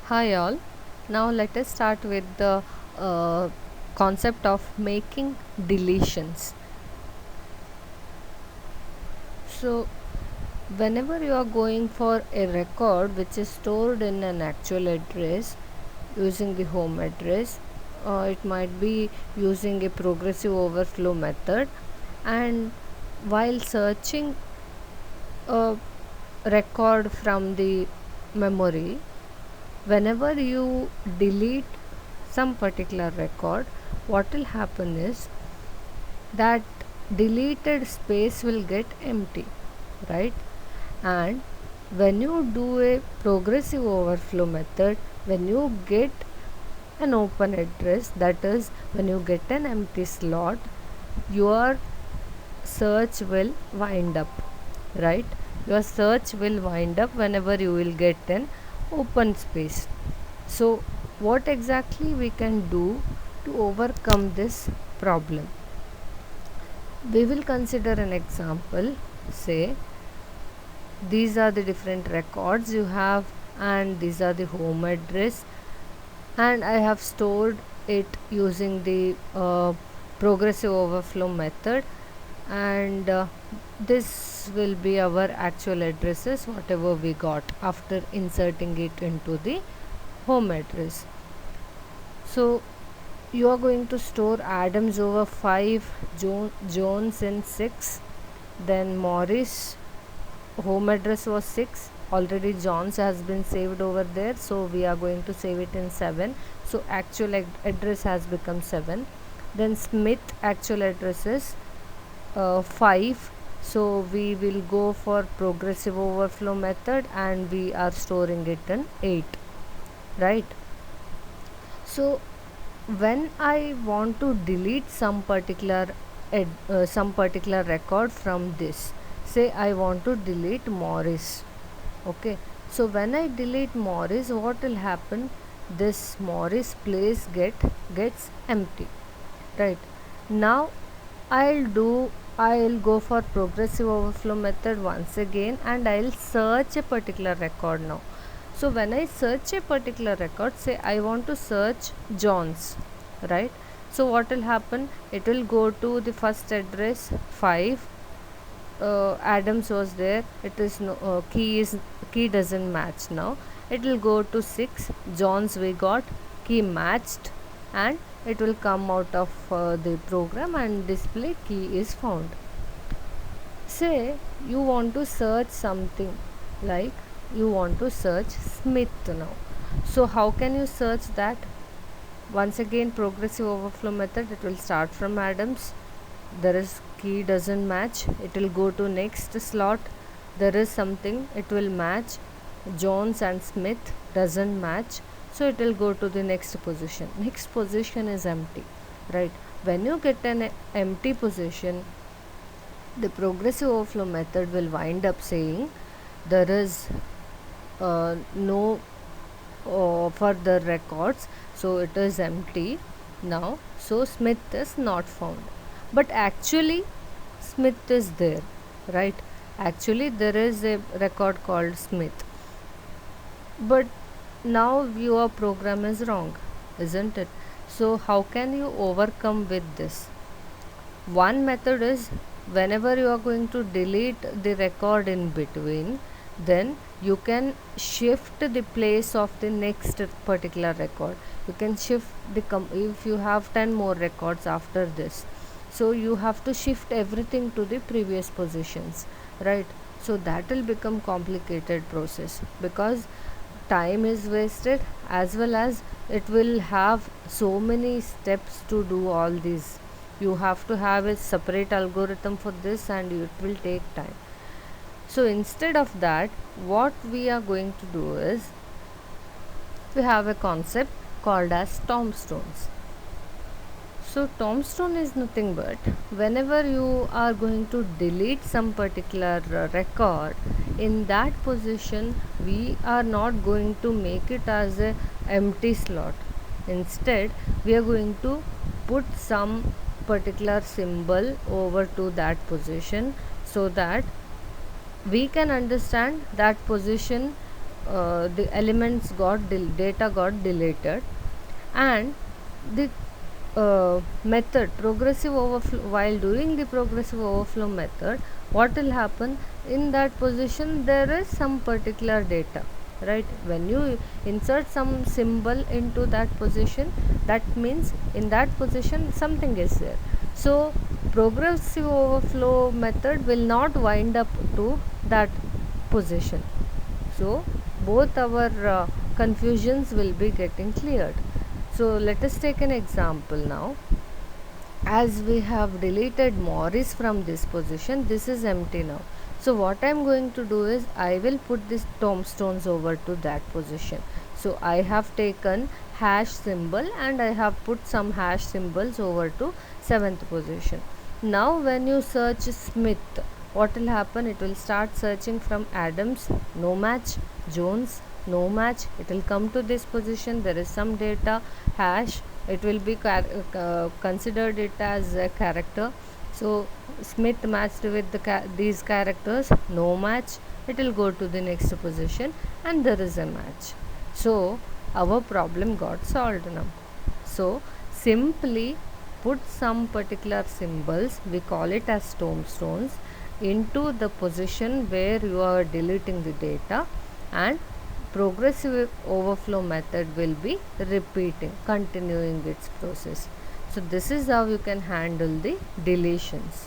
Hi all. Now let us start with the uh, concept of making deletions. So whenever you are going for a record which is stored in an actual address using the home address, it might be using a progressive overflow method, and while searching a record from the memory, whenever you delete some particular record, what will happen is that deleted space will get empty, right? And when you do a progressive overflow method, when you get an open address, that is when you get an empty slot, your search will wind up, right? Your search will wind up whenever you will get an open space. So what exactly we can do to overcome this problem? We will consider an example. Say these are the different records you have, and these are the home address, and I have stored it using the progressive overflow method, and this will be our actual addresses whatever we got after inserting it into the home address. So you are going to store Adams over 5, Jones in 6, then Morris home address was 6, already John's has been saved over there, so we are going to save it in 7, so actual address has become 7. Then Smith actual address is 5, so we will go for progressive overflow method and we are storing it in 8, right? So when I want to delete some particular record from this, say I want to delete Morris, okay? So when I delete Morris, what will happen? This Morris place gets empty, right? Now I'll go for progressive overflow method once again, and I'll search a particular record now. So when I search a particular record, say I want to search John's, right? So what will happen? It will go to the first address 5. Adams was there. It is no key doesn't match now. It will go to 6. John's we got, key matched, and it will come out of the program and display key is found. Say you want to search something, like you want to search Smith now. So how can you search that? Once again, progressive overflow method, it will start from Adams. There is key doesn't match, it will go to next slot. There is something, it will match. Jones and Smith doesn't match, so it will go to the next position. Next position is empty, right? When you get an empty position, the progressive overflow method will wind up saying there is no further records, so it is empty now, so Smith is not found. But actually Smith is there, right? Actually there is a record called Smith, but now your program is wrong, isn't it? So how can you overcome with this? One method is, whenever you are going to delete the record in between, then you can shift the place of the next particular record. You can shift the if you have 10 more records after this, so you have to shift everything to the previous positions, right? So that will become complicated process, because time is wasted, as well as it will have so many steps to do all these. You have to have a separate algorithm for this, and it will take time. So instead of that, what we are going to do is, we have a concept called as tombstones. So tombstone is nothing but, whenever you are going to delete some particular record, in that position we are not going to make it as a empty slot. Instead, we are going to put some particular symbol over to that position, so that we can understand that position the elements got data got deleted, and the method progressive overflow, while doing the progressive overflow method, what will happen, in that position there is some particular data, right? When you insert some symbol into that position, that means in that position something is there. So progressive overflow method will not wind up to that position. So both our confusions will be getting cleared. So let us take an example now. As we have deleted Morris from this position, this is empty now. So what I am going to do is, I will put these tombstones over to that position. So I have taken hash symbol and I have put some hash symbols over to 7th position. Now when you search Smith, what will happen? It will start searching from Adams, no match, Jones, no match. It will come to this position, there is some data, hash, it will be considered it as a character. So Smith matched with these characters, no match, it will go to the next position and there is a match. So our problem got solved now. So simply put some particular symbols, we call it as tombstones, into the position where you are deleting the data, and progressive overflow method will be repeating, continuing its process. So this is how you can handle the deletions.